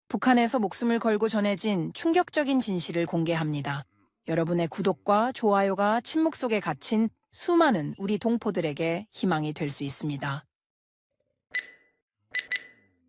북한에서 목숨을 걸고 전해진 충격적인 진실을 공개합니다. 여러분의 구독과 좋아요가 침묵 속에 갇힌 수많은 우리 동포들에게 희망이 될 수 있습니다.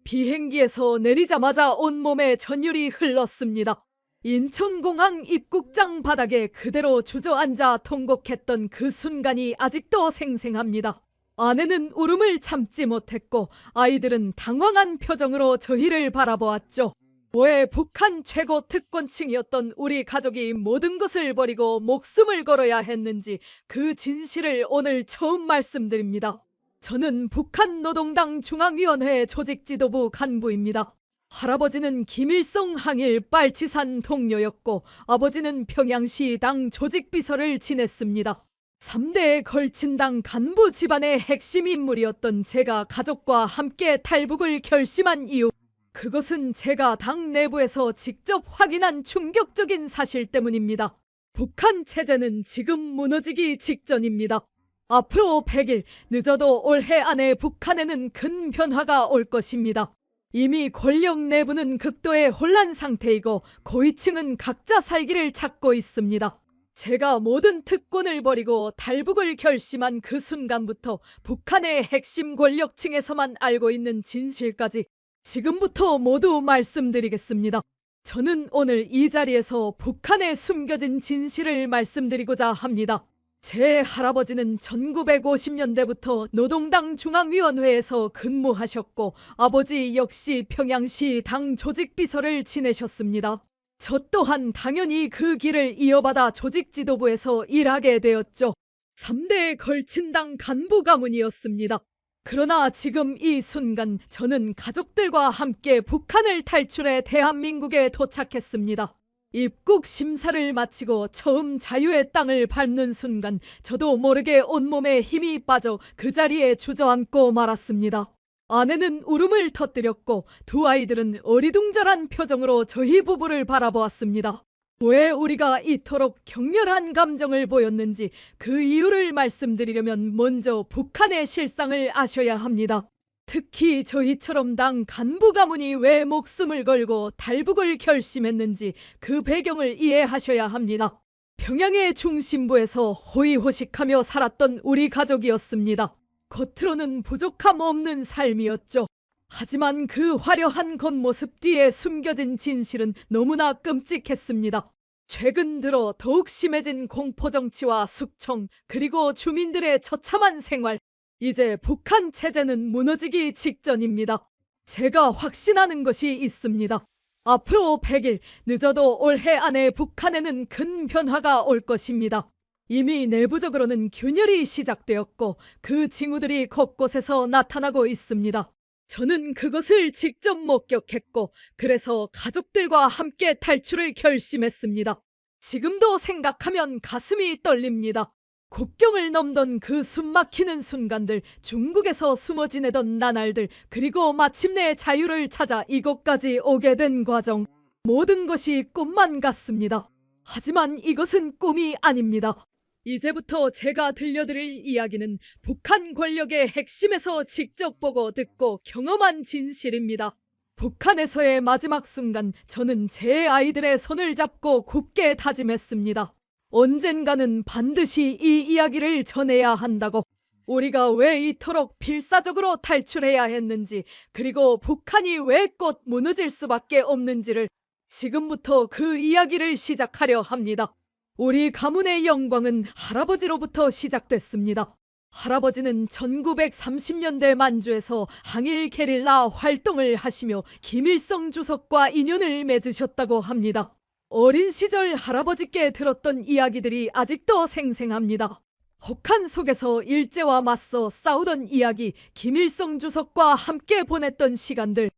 비행기에서 내리자마자 온몸에 전율이 흘렀습니다. 인천공항 입국장 바닥에 그대로 주저앉아 통곡했던 그 순간이 아직도 생생합니다. 아내는 울음을 참지 못했고 아이들은 당황한 표정으로 저희를 바라보았죠. 왜 북한 최고 특권층이었던 우리 가족이 모든 것을 버리고 목숨을 걸어야 했는지 그 진실을 오늘 처음 말씀드립니다. 저는 북한 노동당 중앙위원회 조직지도부 간부입니다. 할아버지는 김일성 항일 빨치산 동료였고 아버지는 평양시 당 조직비서를 지냈습니다. 3대에 걸친 당 간부 집안의 핵심 인물이었던 제가 가족과 함께 탈북을 결심한 이유, 그것은 제가 당 내부에서 직접 확인한 충격적인 사실 때문입니다. 북한 체제는 지금 무너지기 직전입니다. 앞으로 100일, 늦어도 올해 안에 북한에는 큰 변화가 올 것입니다. 이미 권력 내부는 극도의 혼란 상태이고 고위층은 각자 살기를 찾고 있습니다. 제가 모든 특권을 버리고 탈북을 결심한 그 순간부터 북한의 핵심 권력층에서만 알고 있는 진실까지 지금부터 모두 말씀드리겠습니다. 저는 오늘 이 자리에서 북한에 숨겨진 진실을 말씀드리고자 합니다. 제 할아버지는 1950년대부터 노동당 중앙위원회에서 근무하셨고 아버지 역시 평양시 당 조직비서를 지내셨습니다. 저 또한 당연히 그 길을 이어받아 조직지도부에서 일하게 되었죠. 3대에 걸친 당 간부 가문이었습니다. 그러나 지금 이 순간 저는 가족들과 함께 북한을 탈출해 대한민국에 도착했습니다. 입국 심사를 마치고 처음 자유의 땅을 밟는 순간 저도 모르게 온몸에 힘이 빠져 그 자리에 주저앉고 말았습니다. 아내는 울음을 터뜨렸고 두 아이들은 어리둥절한 표정으로 저희 부부를 바라보았습니다. 왜 우리가 이토록 격렬한 감정을 보였는지 그 이유를 말씀드리려면 먼저 북한의 실상을 아셔야 합니다. 특히 저희처럼 당 간부 가문이 왜 목숨을 걸고 탈북을 결심했는지 그 배경을 이해하셔야 합니다. 평양의 중심부에서 호의호식하며 살았던 우리 가족이었습니다. 겉으로는 부족함 없는 삶이었죠. 하지만 그 화려한 겉모습 뒤에 숨겨진 진실은 너무나 끔찍했습니다. 최근 들어 더욱 심해진 공포정치와 숙청, 그리고 주민들의 처참한 생활, 이제 북한 체제는 무너지기 직전입니다. 제가 확신하는 것이 있습니다. 앞으로 100일, 늦어도 올해 안에 북한에는 큰 변화가 올 것입니다. 이미 내부적으로는 균열이 시작되었고 그 징후들이 곳곳에서 나타나고 있습니다. 저는 그것을 직접 목격했고 그래서 가족들과 함께 탈출을 결심했습니다. 지금도 생각하면 가슴이 떨립니다. 국경을 넘던 그 숨막히는 순간들, 중국에서 숨어 지내던 나날들, 그리고 마침내 자유를 찾아 이곳까지 오게 된 과정, 모든 것이 꿈만 같습니다. 하지만 이것은 꿈이 아닙니다. 이제부터 제가 들려드릴 이야기는 북한 권력의 핵심에서 직접 보고 듣고 경험한 진실입니다. 북한에서의 마지막 순간 저는 제 아이들의 손을 잡고 굳게 다짐했습니다. 언젠가는 반드시 이 이야기를 전해야 한다고. 우리가 왜 이토록 필사적으로 탈출해야 했는지, 그리고 북한이 왜 곧 무너질 수밖에 없는지를 지금부터 그 이야기를 시작하려 합니다. 우리 가문의 영광은 할아버지로부터 시작됐습니다. 할아버지는 1930년대 만주에서 항일 게릴라 활동을 하시며 김일성 주석과 인연을 맺으셨다고 합니다. 어린 시절 할아버지께 들었던 이야기들이 아직도 생생합니다. 혹한 속에서 일제와 맞서 싸우던 이야기, 김일성 주석과 함께 보냈던 시간들.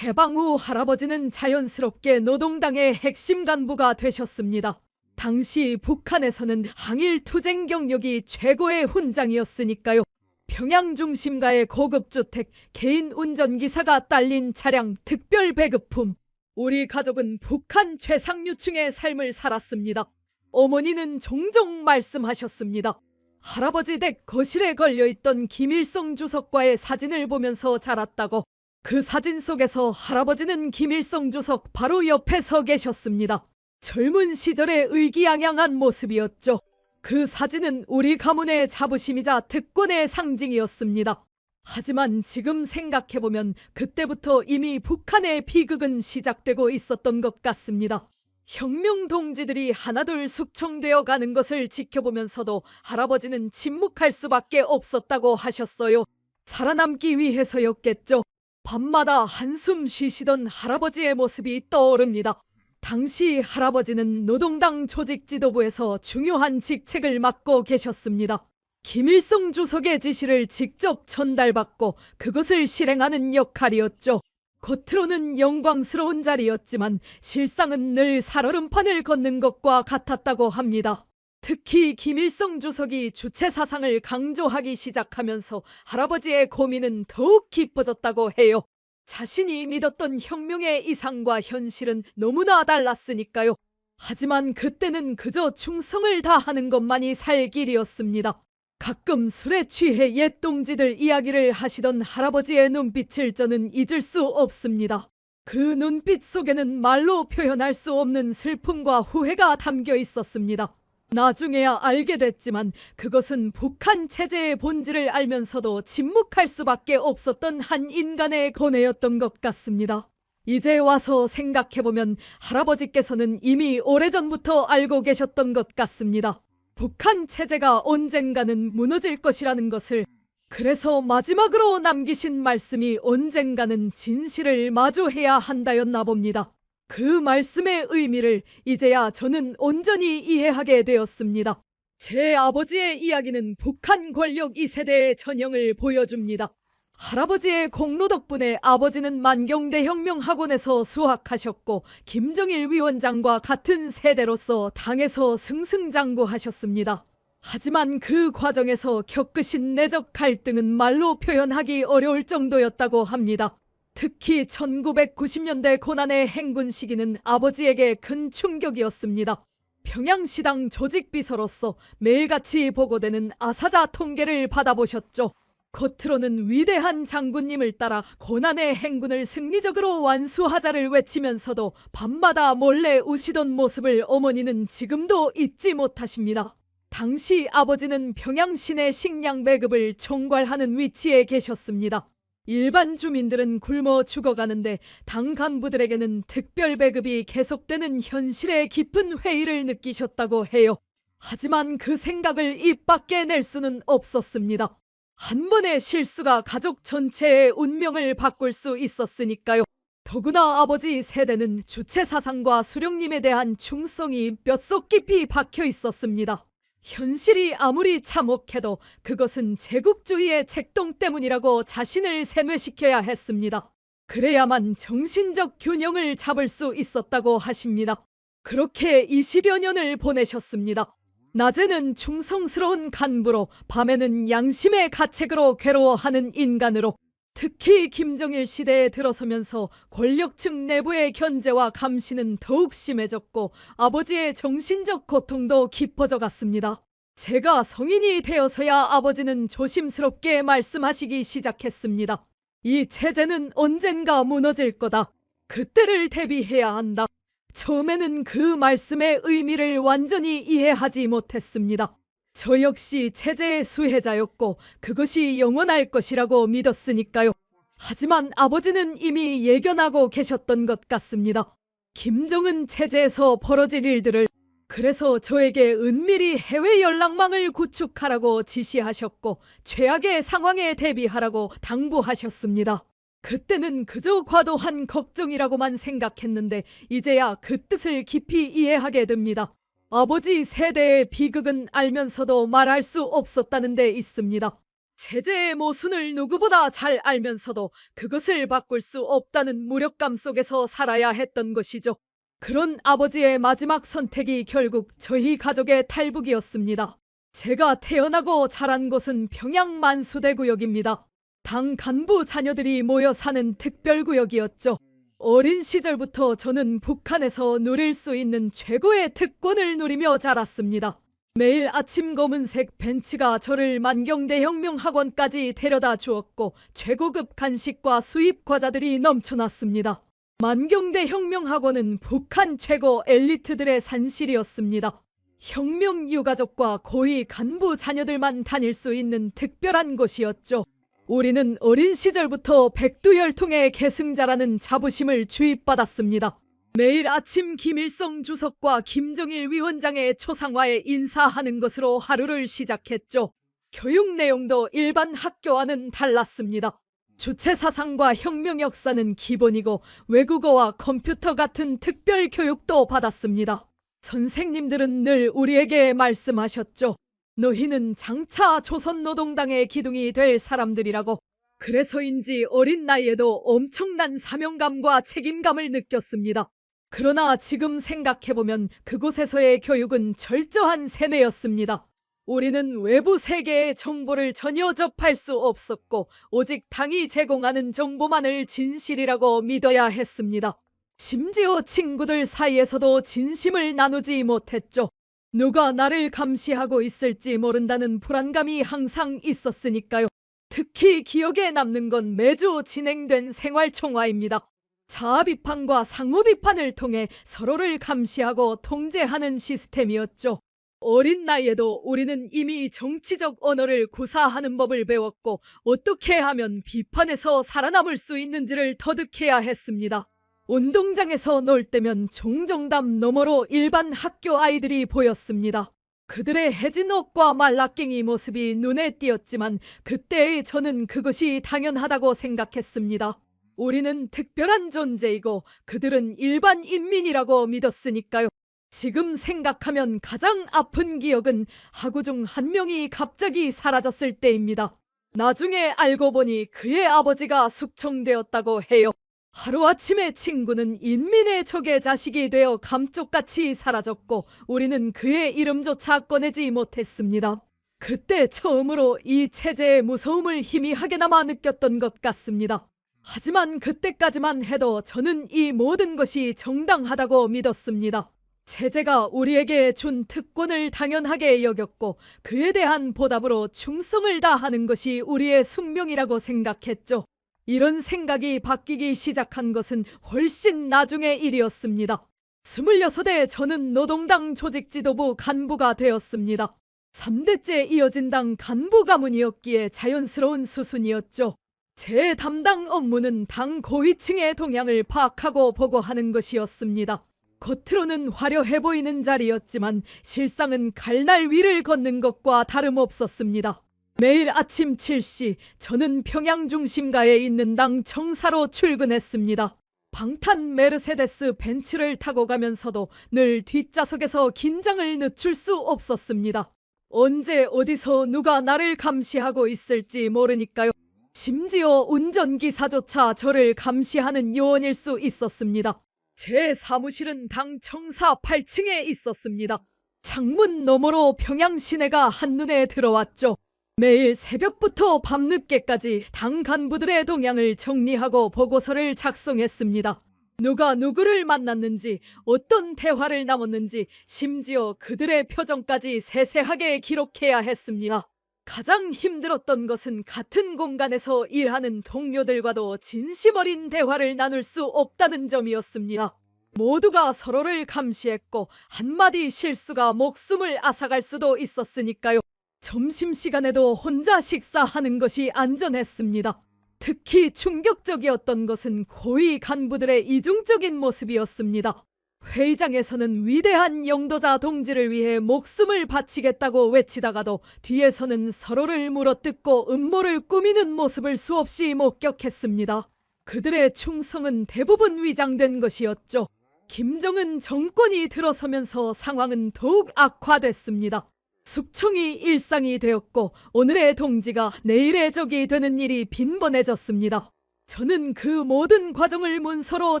해방 후 할아버지는 자연스럽게 노동당의 핵심 간부가 되셨습니다. 당시 북한에서는 항일 투쟁 경력이 최고의 훈장이었으니까요. 평양 중심가의 고급 주택, 개인 운전기사가 딸린 차량, 특별 배급품. 우리 가족은 북한 최상류층의 삶을 살았습니다. 어머니는 종종 말씀하셨습니다. 할아버지 댁 거실에 걸려있던 김일성 주석과의 사진을 보면서 자랐다고. 그 사진 속에서 할아버지는 김일성 주석 바로 옆에 서 계셨습니다. 젊은 시절의 의기양양한 모습이었죠. 그 사진은 우리 가문의 자부심이자 특권의 상징이었습니다. 하지만 지금 생각해보면 그때부터 이미 북한의 비극은 시작되고 있었던 것 같습니다. 혁명 동지들이 하나둘 숙청되어 가는 것을 지켜보면서도 할아버지는 침묵할 수밖에 없었다고 하셨어요. 살아남기 위해서였겠죠. 밤마다 한숨 쉬시던 할아버지의 모습이 떠오릅니다. 당시 할아버지는 노동당 조직 지도부에서 중요한 직책을 맡고 계셨습니다. 김일성 주석의 지시를 직접 전달받고 그것을 실행하는 역할이었죠. 겉으로는 영광스러운 자리였지만 실상은 늘 살얼음판을 걷는 것과 같았다고 합니다. 특히 김일성 주석이 주체 사상을 강조하기 시작하면서 할아버지의 고민은 더욱 깊어졌다고 해요. 자신이 믿었던 혁명의 이상과 현실은 너무나 달랐으니까요. 하지만 그때는 그저 충성을 다하는 것만이 살 길이었습니다. 가끔 술에 취해 옛 동지들 이야기를 하시던 할아버지의 눈빛을 저는 잊을 수 없습니다. 그 눈빛 속에는 말로 표현할 수 없는 슬픔과 후회가 담겨 있었습니다. 나중에야 알게 됐지만 그것은 북한 체제의 본질을 알면서도 침묵할 수밖에 없었던 한 인간의 고뇌였던 것 같습니다. 이제 와서 생각해보면 할아버지께서는 이미 오래전부터 알고 계셨던 것 같습니다. 북한 체제가 언젠가는 무너질 것이라는 것을. 그래서 마지막으로 남기신 말씀이 언젠가는 진실을 마주해야 한다였나 봅니다. 그 말씀의 의미를 이제야 저는 온전히 이해하게 되었습니다. 제 아버지의 이야기는 북한 권력 2세대의 전형을 보여줍니다. 할아버지의 공로 덕분에 아버지는 만경대혁명 학원에서 수학하셨고 김정일 위원장과 같은 세대로서 당에서 승승장구하셨습니다. 하지만 그 과정에서 겪으신 내적 갈등은 말로 표현하기 어려울 정도였다고 합니다. 특히 1990년대 고난의 행군 시기는 아버지에게 큰 충격이었습니다. 평양시당 조직비서로서 매일같이 보고되는 아사자 통계를 받아보셨죠. 겉으로는 위대한 장군님을 따라 고난의 행군을 승리적으로 완수하자를 외치면서도 밤마다 몰래 우시던 모습을 어머니는 지금도 잊지 못하십니다. 당시 아버지는 평양 시내 식량 배급을 총괄하는 위치에 계셨습니다. 일반 주민들은 굶어 죽어가는데 당 간부들에게는 특별 배급이 계속되는 현실의 깊은 회의를 느끼셨다고 해요. 하지만 그 생각을 입 밖에 낼 수는 없었습니다. 한 번의 실수가 가족 전체의 운명을 바꿀 수 있었으니까요. 더구나 아버지 세대는 주체 사상과 수령님에 대한 충성이 뼛속 깊이 박혀 있었습니다. 현실이 아무리 참혹해도 그것은 제국주의의 책동 때문이라고 자신을 세뇌시켜야 했습니다. 그래야만 정신적 균형을 잡을 수 있었다고 하십니다. 그렇게 20여 년을 보내셨습니다. 낮에는 충성스러운 간부로 밤에는 양심의 가책으로 괴로워하는 인간으로. 특히 김정일 시대에 들어서면서 권력층 내부의 견제와 감시는 더욱 심해졌고 아버지의 정신적 고통도 깊어져 갔습니다. 제가 성인이 되어서야 아버지는 조심스럽게 말씀하시기 시작했습니다. 이 체제는 언젠가 무너질 거다. 그때를 대비해야 한다. 처음에는 그 말씀의 의미를 완전히 이해하지 못했습니다. 저 역시 체제의 수혜자였고 그것이 영원할 것이라고 믿었으니까요. 하지만 아버지는 이미 예견하고 계셨던 것 같습니다. 김정은 체제에서 벌어질 일들을. 그래서 저에게 은밀히 해외 연락망을 구축하라고 지시하셨고 최악의 상황에 대비하라고 당부하셨습니다. 그때는 그저 과도한 걱정이라고만 생각했는데 이제야 그 뜻을 깊이 이해하게 됩니다. 아버지 세대의 비극은 알면서도 말할 수 없었다는 데 있습니다. 체제의 모순을 누구보다 잘 알면서도 그것을 바꿀 수 없다는 무력감 속에서 살아야 했던 것이죠. 그런 아버지의 마지막 선택이 결국 저희 가족의 탈북이었습니다. 제가 태어나고 자란 곳은 평양 만수대구역입니다. 당 간부 자녀들이 모여 사는 특별구역이었죠. 어린 시절부터 저는 북한에서 누릴 수 있는 최고의 특권을 누리며 자랐습니다. 매일 아침 검은색 벤츠가 저를 만경대혁명학원까지 데려다 주었고 최고급 간식과 수입 과자들이 넘쳐났습니다. 만경대혁명학원은 북한 최고 엘리트들의 산실이었습니다. 혁명 유가족과 고위 간부 자녀들만 다닐 수 있는 특별한 곳이었죠. 우리는 어린 시절부터 백두혈통의 계승자라는 자부심을 주입받았습니다. 매일 아침 김일성 주석과 김정일 위원장의 초상화에 인사하는 것으로 하루를 시작했죠. 교육 내용도 일반 학교와는 달랐습니다. 주체사상과 혁명 역사는 기본이고 외국어와 컴퓨터 같은 특별 교육도 받았습니다. 선생님들은 늘 우리에게 말씀하셨죠. 너희는 장차 조선노동당의 기둥이 될 사람들이라고. 그래서인지 어린 나이에도 엄청난 사명감과 책임감을 느꼈습니다. 그러나 지금 생각해보면 그곳에서의 교육은 철저한 세뇌였습니다. 우리는 외부 세계의 정보를 전혀 접할 수 없었고 오직 당이 제공하는 정보만을 진실이라고 믿어야 했습니다. 심지어 친구들 사이에서도 진심을 나누지 못했죠. 누가 나를 감시하고 있을지 모른다는 불안감이 항상 있었으니까요. 특히 기억에 남는 건 매주 진행된 생활총화입니다. 자아비판과 상호비판을 통해 서로를 감시하고 통제하는 시스템이었죠. 어린 나이에도 우리는 이미 정치적 언어를 구사하는 법을 배웠고 어떻게 하면 비판에서 살아남을 수 있는지를 터득해야 했습니다. 운동장에서 놀 때면 종정담 너머로 일반 학교 아이들이 보였습니다. 그들의 해진 옷과 말라깽이 모습이 눈에 띄었지만 그때의 저는 그것이 당연하다고 생각했습니다. 우리는 특별한 존재이고 그들은 일반 인민이라고 믿었으니까요. 지금 생각하면 가장 아픈 기억은 학우 중 한 명이 갑자기 사라졌을 때입니다. 나중에 알고 보니 그의 아버지가 숙청되었다고 해요. 하루아침에 친구는 인민의 적의 자식이 되어 감쪽같이 사라졌고 우리는 그의 이름조차 꺼내지 못했습니다. 그때 처음으로 이 체제의 무서움을 희미하게나마 느꼈던 것 같습니다. 하지만 그때까지만 해도 저는 이 모든 것이 정당하다고 믿었습니다. 체제가 우리에게 준 특권을 당연하게 여겼고 그에 대한 보답으로 충성을 다하는 것이 우리의 숙명이라고 생각했죠. 이런 생각이 바뀌기 시작한 것은 훨씬 나중의 일이었습니다. 26에 저는 노동당 조직지도부 간부가 되었습니다. 3대째 이어진 당 간부 가문이었기에 자연스러운 수순이었죠. 제 담당 업무는 당 고위층의 동향을 파악하고 보고하는 것이었습니다. 겉으로는 화려해 보이는 자리였지만 실상은 갈날 위를 걷는 것과 다름없었습니다. 매일 아침 7시 저는 평양 중심가에 있는 당 청사로 출근했습니다. 방탄 메르세데스 벤츠를 타고 가면서도 늘 뒷좌석에서 긴장을 늦출 수 없었습니다. 언제 어디서 누가 나를 감시하고 있을지 모르니까요. 심지어 운전기사조차 저를 감시하는 요원일 수 있었습니다. 제 사무실은 당 청사 8층에 있었습니다. 창문 너머로 평양 시내가 한눈에 들어왔죠. 매일 새벽부터 밤늦게까지 당 간부들의 동향을 정리하고 보고서를 작성했습니다. 누가 누구를 만났는지, 어떤 대화를 나눴는지, 심지어 그들의 표정까지 세세하게 기록해야 했습니다. 가장 힘들었던 것은 같은 공간에서 일하는 동료들과도 진심 어린 대화를 나눌 수 없다는 점이었습니다. 모두가 서로를 감시했고 한마디 실수가 목숨을 앗아갈 수도 있었으니까요. 점심시간에도 혼자 식사하는 것이 안전했습니다. 특히 충격적이었던 것은 고위 간부들의 이중적인 모습이었습니다. 회의장에서는 위대한 영도자 동지를 위해 목숨을 바치겠다고 외치다가도 뒤에서는 서로를 물어뜯고 음모를 꾸미는 모습을 수없이 목격했습니다. 그들의 충성은 대부분 위장된 것이었죠. 김정은 정권이 들어서면서 상황은 더욱 악화됐습니다. 숙청이 일상이 되었고 오늘의 동지가 내일의 적이 되는 일이 빈번해졌습니다. 저는 그 모든 과정을 문서로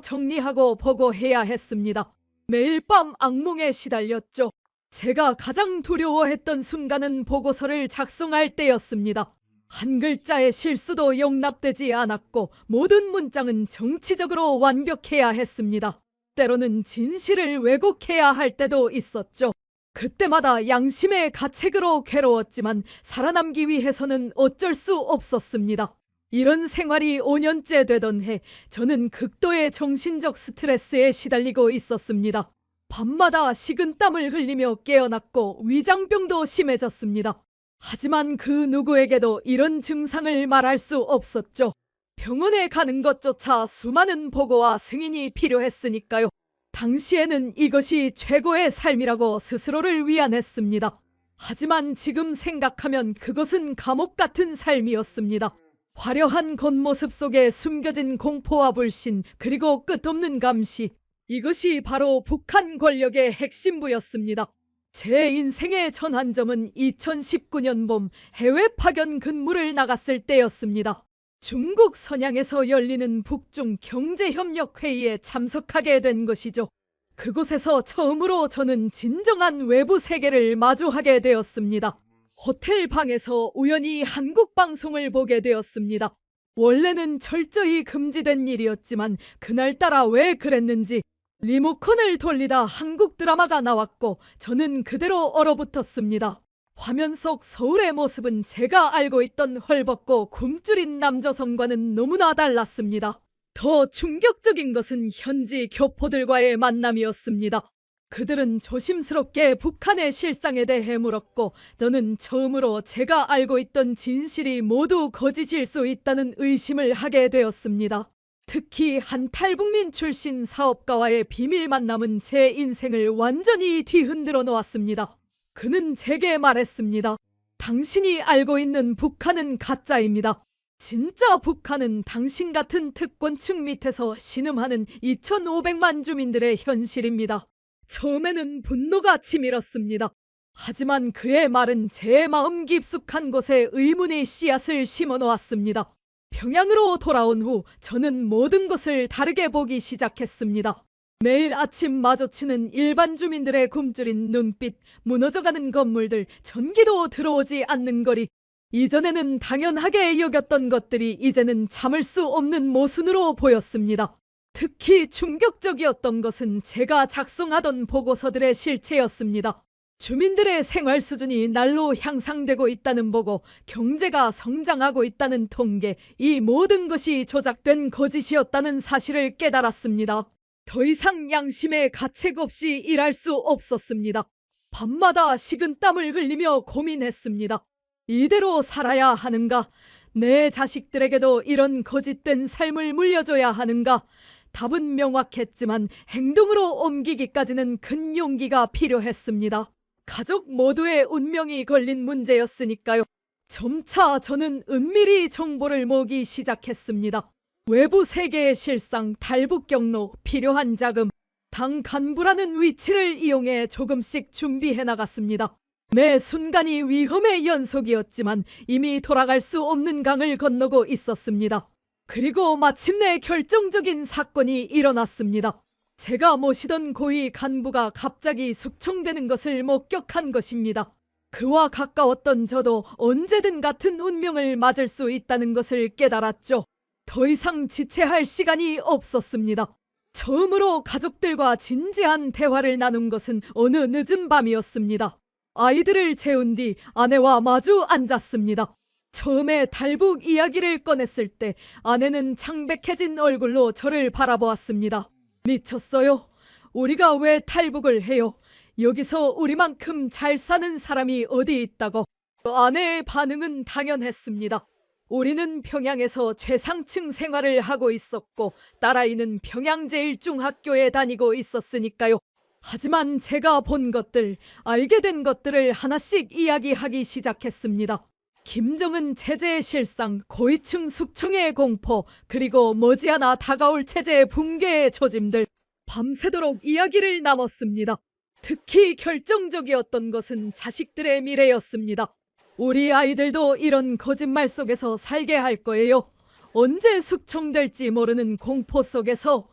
정리하고 보고해야 했습니다. 매일 밤 악몽에 시달렸죠. 제가 가장 두려워했던 순간은 보고서를 작성할 때였습니다. 한 글자의 실수도 용납되지 않았고 모든 문장은 정치적으로 완벽해야 했습니다. 때로는 진실을 왜곡해야 할 때도 있었죠. 그때마다 양심의 가책으로 괴로웠지만 살아남기 위해서는 어쩔 수 없었습니다. 이런 생활이 5년째 되던 해 저는 극도의 정신적 스트레스에 시달리고 있었습니다. 밤마다 식은땀을 흘리며 깨어났고 위장병도 심해졌습니다. 하지만 그 누구에게도 이런 증상을 말할 수 없었죠. 병원에 가는 것조차 수많은 보고와 승인이 필요했으니까요. 당시에는 이것이 최고의 삶이라고 스스로를 위안했습니다. 하지만 지금 생각하면 그것은 감옥 같은 삶이었습니다. 화려한 겉모습 속에 숨겨진 공포와 불신, 그리고 끝없는 감시. 이것이 바로 북한 권력의 핵심부였습니다. 제 인생의 전환점은 2019년 봄 해외 파견 근무를 나갔을 때였습니다. 중국 선양에서 열리는 북중 경제협력회의에 참석하게 된 것이죠. 그곳에서 처음으로 저는 진정한 외부 세계를 마주하게 되었습니다. 호텔 방에서 우연히 한국 방송을 보게 되었습니다. 원래는 철저히 금지된 일이었지만 그날따라 왜 그랬는지 리모컨을 돌리다 한국 드라마가 나왔고 저는 그대로 얼어붙었습니다. 화면 속 서울의 모습은 제가 알고 있던 헐벗고 굶주린 남조선과는 너무나 달랐습니다. 더 충격적인 것은 현지 교포들과의 만남이었습니다. 그들은 조심스럽게 북한의 실상에 대해 물었고 저는 처음으로 제가 알고 있던 진실이 모두 거짓일 수 있다는 의심을 하게 되었습니다. 특히 한 탈북민 출신 사업가와의 비밀 만남은 제 인생을 완전히 뒤흔들어 놓았습니다. 그는 제게 말했습니다. 당신이 알고 있는 북한은 가짜입니다. 진짜 북한은 당신 같은 특권층 밑에서 신음하는 2,500만 주민들의 현실입니다. 처음에는 분노가 치밀었습니다. 하지만 그의 말은 제 마음 깊숙한 곳에 의문의 씨앗을 심어 놓았습니다. 평양으로 돌아온 후 저는 모든 것을 다르게 보기 시작했습니다. 매일 아침 마주치는 일반 주민들의 굶주린 눈빛, 무너져가는 건물들, 전기도 들어오지 않는 거리. 이전에는 당연하게 여겼던 것들이 이제는 참을 수 없는 모순으로 보였습니다. 특히 충격적이었던 것은 제가 작성하던 보고서들의 실체였습니다. 주민들의 생활 수준이 날로 향상되고 있다는 보고, 경제가 성장하고 있다는 통계, 이 모든 것이 조작된 거짓이었다는 사실을 깨달았습니다. 더 이상 양심의 가책 없이 일할 수 없었습니다. 밤마다 식은땀을 흘리며 고민했습니다. 이대로 살아야 하는가? 내 자식들에게도 이런 거짓된 삶을 물려줘야 하는가? 답은 명확했지만 행동으로 옮기기까지는 큰 용기가 필요했습니다. 가족 모두의 운명이 걸린 문제였으니까요. 점차 저는 은밀히 정보를 모으기 시작했습니다. 외부 세계의 실상, 탈북 경로, 필요한 자금, 당 간부라는 위치를 이용해 조금씩 준비해 나갔습니다. 매 순간이 위험의 연속이었지만 이미 돌아갈 수 없는 강을 건너고 있었습니다. 그리고 마침내 결정적인 사건이 일어났습니다. 제가 모시던 고위 간부가 갑자기 숙청되는 것을 목격한 것입니다. 그와 가까웠던 저도 언제든 같은 운명을 맞을 수 있다는 것을 깨달았죠. 더 이상 지체할 시간이 없었습니다. 처음으로 가족들과 진지한 대화를 나눈 것은 어느 늦은 밤이었습니다. 아이들을 재운 뒤 아내와 마주 앉았습니다. 처음에 탈북 이야기를 꺼냈을 때 아내는 창백해진 얼굴로 저를 바라보았습니다. 미쳤어요? 우리가 왜 탈북을 해요? 여기서 우리만큼 잘 사는 사람이 어디 있다고? 아내의 반응은 당연했습니다. 우리는 평양에서 최상층 생활을 하고 있었고 딸아이는 평양제일중학교에 다니고 있었으니까요. 하지만 제가 본 것들, 알게 된 것들을 하나씩 이야기하기 시작했습니다. 김정은 체제의 실상, 고위층 숙청의 공포, 그리고 머지않아 다가올 체제의 붕괴의 조짐들. 밤새도록 이야기를 나눴습니다. 특히 결정적이었던 것은 자식들의 미래였습니다. 우리 아이들도 이런 거짓말 속에서 살게 할 거예요. 언제 숙청될지 모르는 공포 속에서.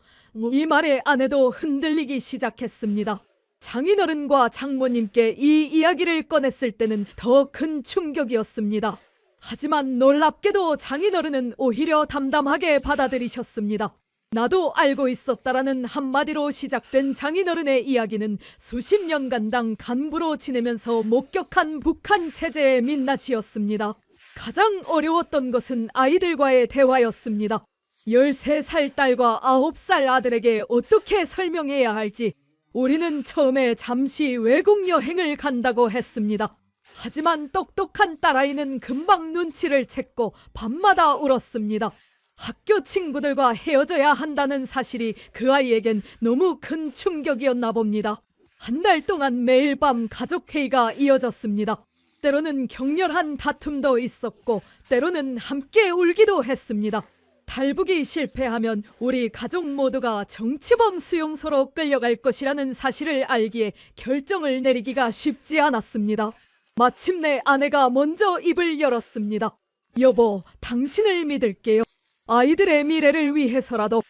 이 말에 아내도 흔들리기 시작했습니다. 장인어른과 장모님께 이 이야기를 꺼냈을 때는 더 큰 충격이었습니다. 하지만 놀랍게도 장인어른은 오히려 담담하게 받아들이셨습니다. 나도 알고 있었다라는 한마디로 시작된 장인어른의 이야기는 수십 년간 간부로 지내면서 목격한 북한 체제의 민낯이었습니다. 가장 어려웠던 것은 아이들과의 대화였습니다. 13살 딸과 9살 아들에게 어떻게 설명해야 할지 우리는 처음에 잠시 외국 여행을 간다고 했습니다. 하지만 똑똑한 딸아이는 금방 눈치를 챘고 밤마다 울었습니다. 학교 친구들과 헤어져야 한다는 사실이 그 아이에겐 너무 큰 충격이었나 봅니다. 한 달 동안 매일 밤 가족회의가 이어졌습니다. 때로는 격렬한 다툼도 있었고 때로는 함께 울기도 했습니다. 탈북이 실패하면 우리 가족 모두가 정치범 수용소로 끌려갈 것이라는 사실을 알기에 결정을 내리기가 쉽지 않았습니다. 마침내 아내가 먼저 입을 열었습니다. 여보, 당신을 믿을게요. 아이들의 미래를 위해서라도.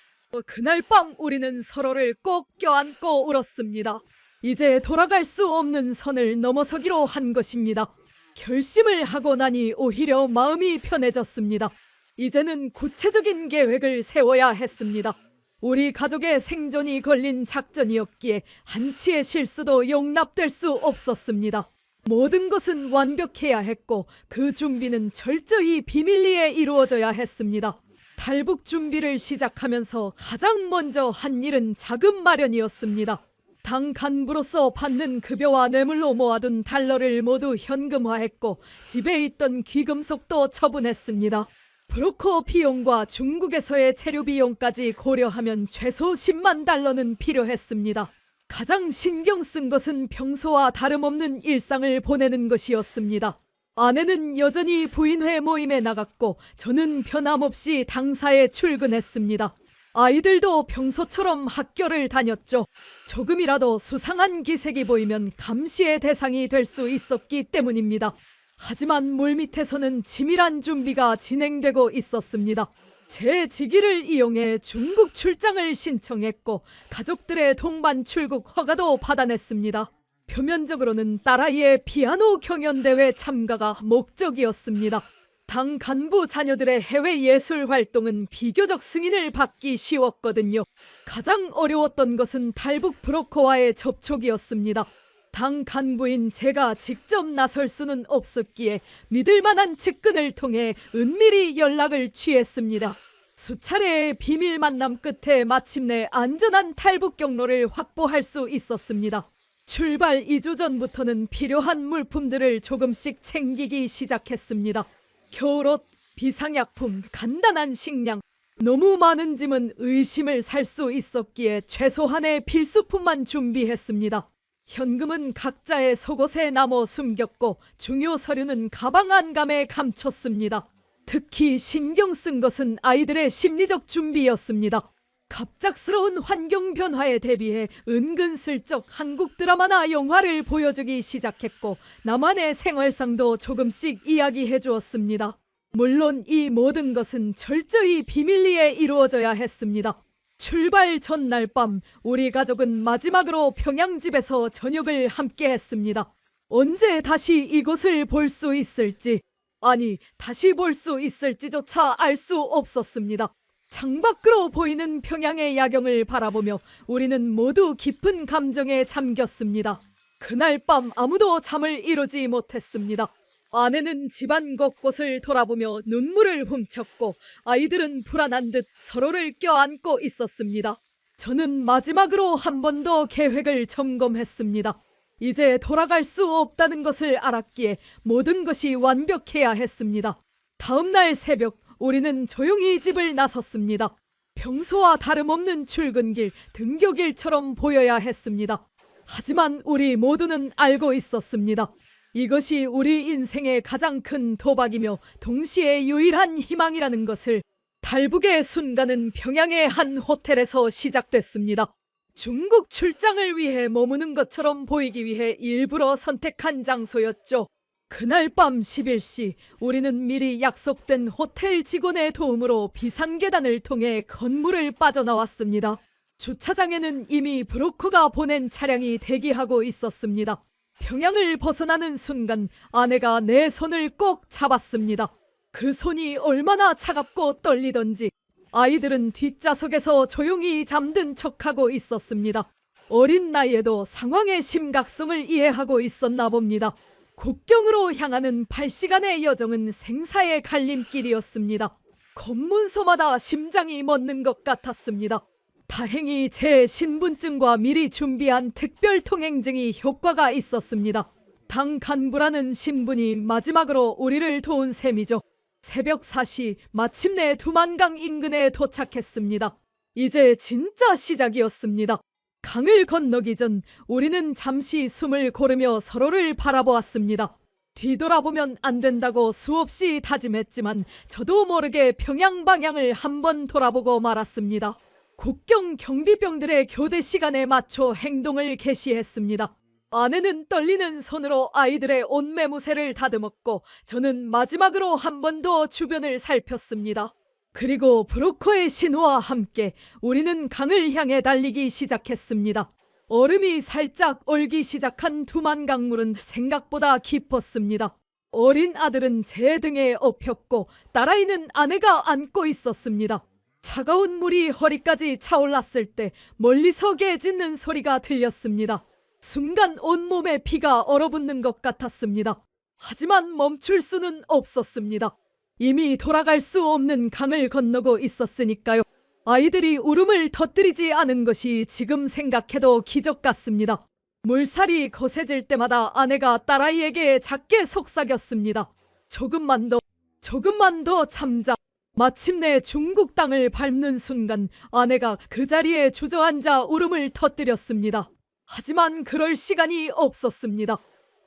그날 밤 우리는 서로를 꼭 껴안고 울었습니다. 이제 돌아갈 수 없는 선을 넘어서기로 한 것입니다. 결심을 하고 나니 오히려 마음이 편해졌습니다. 이제는 구체적인 계획을 세워야 했습니다. 우리 가족의 생존이 걸린 작전이었기에 한치의 실수도 용납될 수 없었습니다. 모든 것은 완벽해야 했고 그 준비는 철저히 비밀리에 이루어져야 했습니다. 탈북 준비를 시작하면서 가장 먼저 한 일은 자금 마련이었습니다. 당 간부로서 받는 급여와 뇌물로 모아둔 달러를 모두 현금화했고 집에 있던 귀금속도 처분했습니다. 브로커 비용과 중국에서의 체류 비용까지 고려하면 최소 10만 달러는 필요했습니다. 가장 신경 쓴 것은 평소와 다름없는 일상을 보내는 것이었습니다. 아내는 여전히 부인회 모임에 나갔고 저는 변함없이 당사에 출근했습니다. 아이들도 평소처럼 학교를 다녔죠. 조금이라도 수상한 기색이 보이면 감시의 대상이 될 수 있었기 때문입니다. 하지만 물밑에서는 치밀한 준비가 진행되고 있었습니다. 제 직위를 이용해 중국 출장을 신청했고 가족들의 동반 출국 허가도 받아냈습니다. 표면적으로는 딸아이의 피아노 경연대회 참가가 목적이었습니다. 당 간부 자녀들의 해외 예술 활동은 비교적 승인을 받기 쉬웠거든요. 가장 어려웠던 것은 탈북 브로커와의 접촉이었습니다. 당 간부인 제가 직접 나설 수는 없었기에 믿을 만한 측근을 통해 은밀히 연락을 취했습니다. 수차례의 비밀 만남 끝에 마침내 안전한 탈북 경로를 확보할 수 있었습니다. 출발 2주 전부터는 필요한 물품들을 조금씩 챙기기 시작했습니다. 겨울옷, 비상약품, 간단한 식량. 너무 많은 짐은 의심을 살 수 있었기에 최소한의 필수품만 준비했습니다. 현금은 각자의 속옷에 남어 숨겼고 중요 서류는 가방 안감에 감췄습니다. 특히 신경 쓴 것은 아이들의 심리적 준비였습니다. 갑작스러운 환경 변화에 대비해 은근슬쩍 한국 드라마나 영화를 보여주기 시작했고 나만의 생활상도 조금씩 이야기해 주었습니다. 물론 이 모든 것은 철저히 비밀리에 이루어져야 했습니다. 출발 전날 밤 우리 가족은 마지막으로 평양집에서 저녁을 함께 했습니다. 언제 다시 이곳을 볼 수 있을지, 아니 다시 볼 수 있을지조차 알 수 없었습니다. 창밖으로 보이는 평양의 야경을 바라보며 우리는 모두 깊은 감정에 잠겼습니다. 그날 밤 아무도 잠을 이루지 못했습니다. 아내는 집안 곳곳을 돌아보며 눈물을 훔쳤고 아이들은 불안한 듯 서로를 껴안고 있었습니다. 저는 마지막으로 한 번 더 계획을 점검했습니다. 이제 돌아갈 수 없다는 것을 알았기에 모든 것이 완벽해야 했습니다. 다음 날 새벽 우리는 조용히 집을 나섰습니다. 평소와 다름없는 출근길, 등교길처럼 보여야 했습니다. 하지만 우리 모두는 알고 있었습니다. 이것이 우리 인생의 가장 큰 도박이며 동시에 유일한 희망이라는 것을. 탈북의 순간은 평양의 한 호텔에서 시작됐습니다. 중국 출장을 위해 머무는 것처럼 보이기 위해 일부러 선택한 장소였죠. 그날 밤 11시 우리는 미리 약속된 호텔 직원의 도움으로 비상계단을 통해 건물을 빠져나왔습니다. 주차장에는 이미 브로커가 보낸 차량이 대기하고 있었습니다. 평양을 벗어나는 순간 아내가 내 손을 꼭 잡았습니다. 그 손이 얼마나 차갑고 떨리던지 아이들은 뒷좌석에서 조용히 잠든 척하고 있었습니다. 어린 나이에도 상황의 심각성을 이해하고 있었나 봅니다. 국경으로 향하는 8시간의 여정은 생사의 갈림길이었습니다. 검문소마다 심장이 멎는 것 같았습니다. 다행히 제 신분증과 미리 준비한 특별 통행증이 효과가 있었습니다. 당 간부라는 신분이 마지막으로 우리를 도운 셈이죠. 새벽 4시 마침내 두만강 인근에 도착했습니다. 이제 진짜 시작이었습니다. 강을 건너기 전 우리는 잠시 숨을 고르며 서로를 바라보았습니다. 뒤돌아보면 안 된다고 수없이 다짐했지만 저도 모르게 평양 방향을 한번 돌아보고 말았습니다. 국경 경비병들의 교대 시간에 맞춰 행동을 개시했습니다. 아내는 떨리는 손으로 아이들의 옷매무새를 다듬었고 저는 마지막으로 한 번 더 주변을 살폈습니다. 그리고 브로커의 신호와 함께 우리는 강을 향해 달리기 시작했습니다. 얼음이 살짝 얼기 시작한 두만강물은 생각보다 깊었습니다. 어린 아들은 제 등에 엎였고 딸아이는 아내가 안고 있었습니다. 차가운 물이 허리까지 차올랐을 때 멀리서 개 짖는 소리가 들렸습니다. 순간 온몸에 피가 얼어붙는 것 같았습니다. 하지만 멈출 수는 없었습니다. 이미 돌아갈 수 없는 강을 건너고 있었으니까요. 아이들이 울음을 터뜨리지 않은 것이 지금 생각해도 기적 같습니다. 물살이 거세질 때마다 아내가 딸아이에게 작게 속삭였습니다. 조금만 더 참자. 마침내 중국 땅을 밟는 순간 아내가 그 자리에 주저앉아 울음을 터뜨렸습니다. 하지만 그럴 시간이 없었습니다.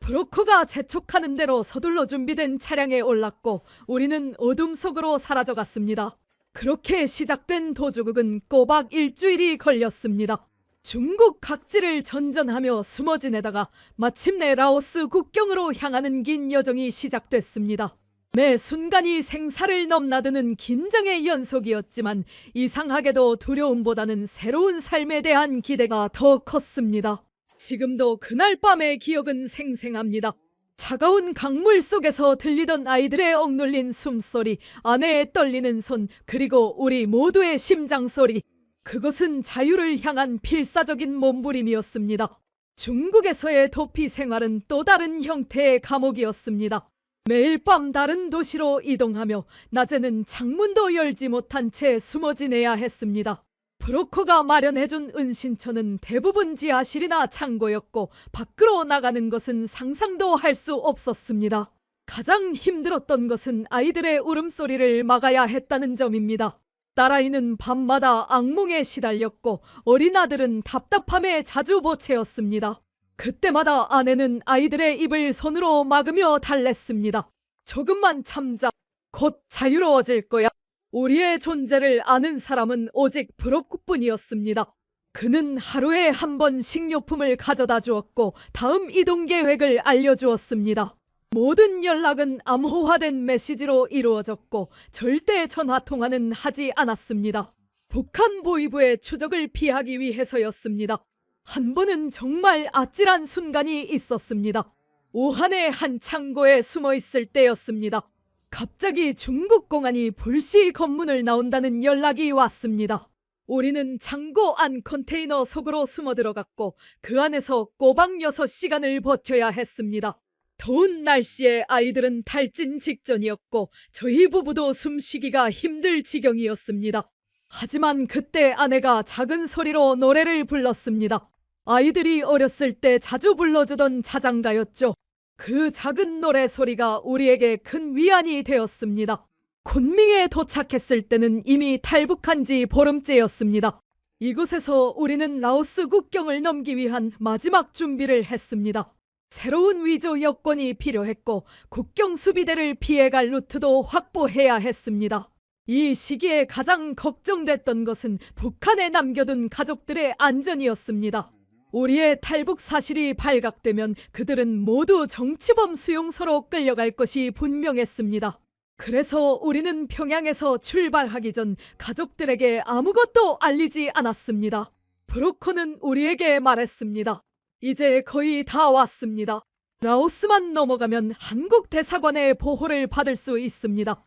브로커가 재촉하는 대로 서둘러 준비된 차량에 올랐고 우리는 어둠 속으로 사라져갔습니다. 그렇게 시작된 도주극은 꼬박 일주일이 걸렸습니다. 중국 각지를 전전하며 숨어 지내다가 마침내 라오스 국경으로 향하는 긴 여정이 시작됐습니다. 매 순간이 생사를 넘나드는 긴장의 연속이었지만 이상하게도 두려움보다는 새로운 삶에 대한 기대가 더 컸습니다. 지금도 그날 밤의 기억은 생생합니다. 차가운 강물 속에서 들리던 아이들의 억눌린 숨소리, 아내의 떨리는 손, 그리고 우리 모두의 심장소리. 그것은 자유를 향한 필사적인 몸부림이었습니다. 중국에서의 도피 생활은 또 다른 형태의 감옥이었습니다. 매일 밤 다른 도시로 이동하며 낮에는 창문도 열지 못한 채 숨어 지내야 했습니다. 브로커가 마련해준 은신처는 대부분 지하실이나 창고였고 밖으로 나가는 것은 상상도 할 수 없었습니다. 가장 힘들었던 것은 아이들의 울음소리를 막아야 했다는 점입니다. 딸아이는 밤마다 악몽에 시달렸고 어린 아들은 답답함에 자주 보채었습니다. 그때마다 아내는 아이들의 입을 손으로 막으며 달랬습니다. 조금만 참자. 곧 자유로워질 거야. 우리의 존재를 아는 사람은 오직 브로커뿐이었습니다. 그는 하루에 한 번 식료품을 가져다 주었고 다음 이동 계획을 알려주었습니다. 모든 연락은 암호화된 메시지로 이루어졌고 절대 전화통화는 하지 않았습니다. 북한 보위부의 추적을 피하기 위해서였습니다. 한 번은 정말 아찔한 순간이 있었습니다. 우한의 한 창고에 숨어 있을 때였습니다. 갑자기 중국 공안이 불시 검문을 나온다는 연락이 왔습니다. 우리는 창고 안 컨테이너 속으로 숨어 들어갔고 그 안에서 꼬박 6시간을 버텨야 했습니다. 더운 날씨에 아이들은 탈진 직전이었고 저희 부부도 숨쉬기가 힘들 지경이었습니다. 하지만 그때 아내가 작은 소리로 노래를 불렀습니다. 아이들이 어렸을 때 자주 불러주던 자장가였죠. 그 작은 노래 소리가 우리에게 큰 위안이 되었습니다. 쿤밍에 도착했을 때는 이미 탈북한 지 보름째였습니다. 이곳에서 우리는 라오스 국경을 넘기 위한 마지막 준비를 했습니다. 새로운 위조 여권이 필요했고 국경 수비대를 피해갈 루트도 확보해야 했습니다. 이 시기에 가장 걱정됐던 것은 북한에 남겨둔 가족들의 안전이었습니다. 우리의 탈북 사실이 발각되면 그들은 모두 정치범 수용소로 끌려갈 것이 분명했습니다. 그래서 우리는 평양에서 출발하기 전 가족들에게 아무것도 알리지 않았습니다. 브로커는 우리에게 말했습니다. 이제 거의 다 왔습니다. 라오스만 넘어가면 한국 대사관의 보호를 받을 수 있습니다.